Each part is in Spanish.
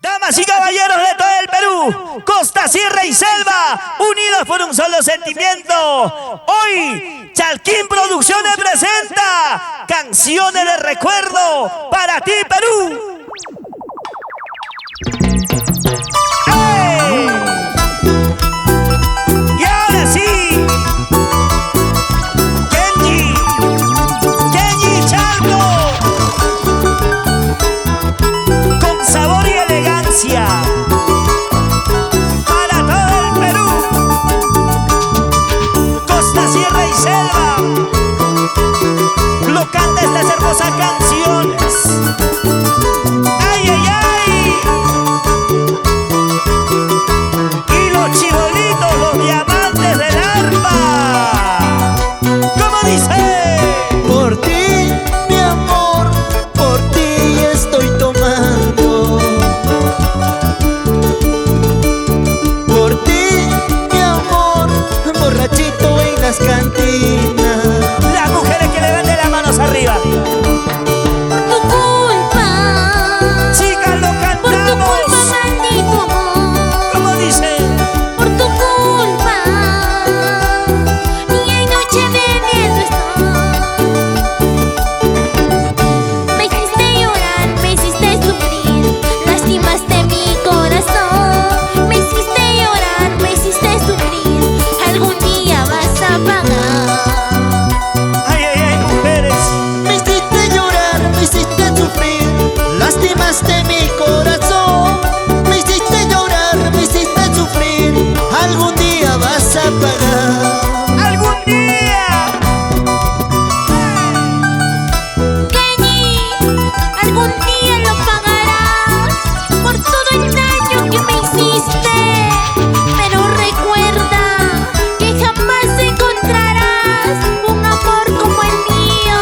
Damas y caballeros de todo el Perú, costa, sierra y selva, unidos por un solo sentimiento. Hoy, Chalquín Producciones presenta Canciones de Recuerdo para ti, Perú. ¡Hey! Y ahora sí, Kenji Chalco, con sabor y elegancia para todo el Perú, costa, sierra y selva, lo canta estas hermosas canciones. ¡Ay, ay, ay! Y los chibolitos, los diamantes del arpa, ¿cómo dice? Por ti, mi amor, por ti estoy tomando. Por ti, mi amor, borrachito en las cantinas. Las mujeres que levanten las manos arriba. Tu culpa, Chicas, lo por tu cantamos. culpa, maldito amor. ¿Cómo dice? Por tu culpa, día y noche bebiendo estoy. Me hiciste llorar, me hiciste sufrir, lastimaste mi corazón. Me hiciste llorar, me hiciste sufrir, algún día vas a pagar. Ay, ay, ay, mujeres. Me hiciste llorar, me hiciste sufrir, lastimaste mi corazón. Me hiciste llorar, me hiciste sufrir, algún día vas a pagar. Algún día. Kenny, algún día lo pagarás por todo el daño que me hiciste. Pero recuerda que jamás encontrarás un amor como el mío.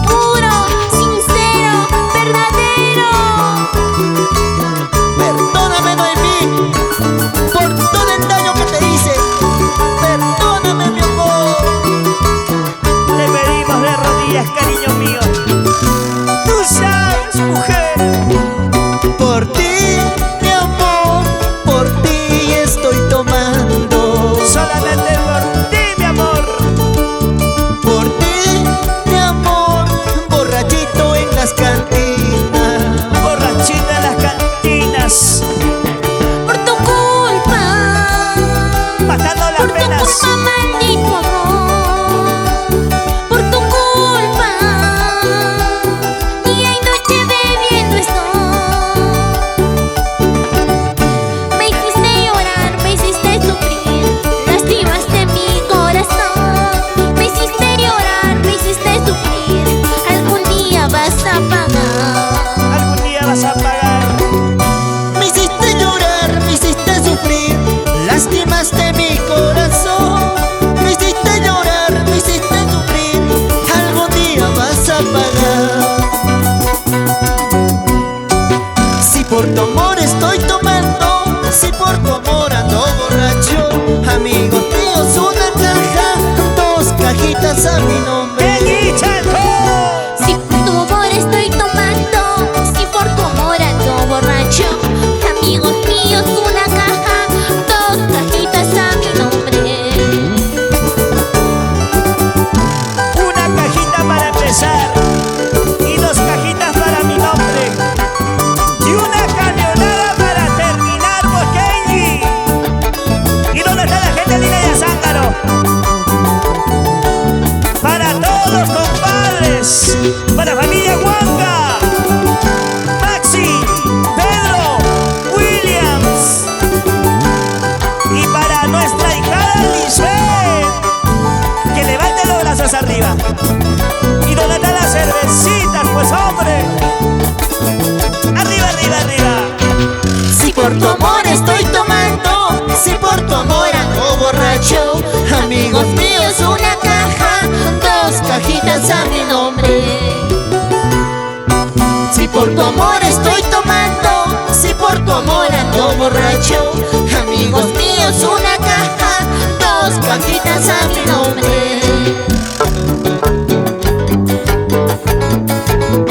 Puro, sincero, verdadero. Perdóname, Noemí, por todo el daño que te hice. Perdóname, mi amor. Te pedimos de rodillas, cariño mío. Tú sabes, mujer. Por ti, mi amor, por ti estoy tomando. Solamente por ti, mi amor. Por ti, mi amor, borrachito en las cantinas. Borrachita en las cantinas, Por tu culpa, matando las por tu penas. culpa, maldito amor. Por tu culpa, día y noche bebiendo estoy. Me hiciste llorar, me hiciste sufrir, lastimaste mi corazón. Me hiciste llorar, me hiciste sufrir, algún día vas a pagar. Algún día vas a pagar. Me hiciste llorar, me hiciste sufrir, lastimaste mi corazón. Me hiciste llorar, me hiciste sufrir, algún día vas a pagar. Si por tu amor estoy tomando, si por tu amor ando borracho, amigos míos, una caja, dos cajitas a mi nombre. Kenji Chalco. Si por tu amor estoy tomando, si por tu amor ando borracho, amigos míos, una caja, dos cajitas a mi nombre. Una cajita para empezar y dos cajitas para mi nombre y una camionada para terminar, por Kenji. ¿Y dónde está la gente linda de Zángaro? Para todos los compadres, para familia Huanca, Maxi, Pedro, Williams, y para nuestra hija Lisbeth, que levante los brazos arriba. ¿Y dónde están las cervecitas? Pues hombre, arriba, arriba, arriba. Si por tu amor estoy tomando, si por tu amor ando borracho, amigos míos, una caja, dos cajitas a mi nombre. Si por tu amor estoy tomando, si por tu amor ando borracho, amigos míos, una caja, dos cajitas a mi nombre.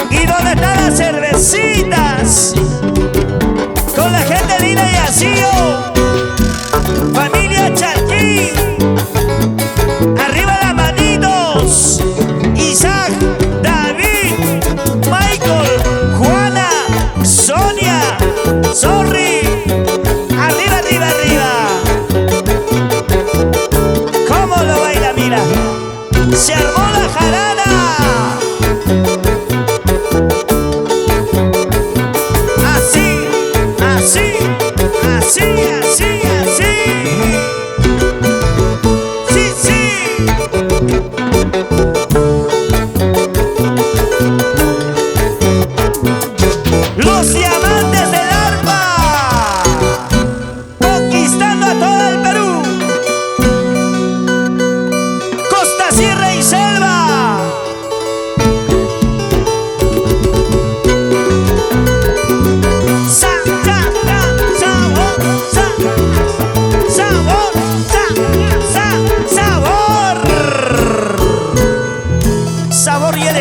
¿Y dónde está la cervecita?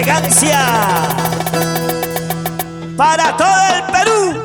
elegancia para todo el Perú.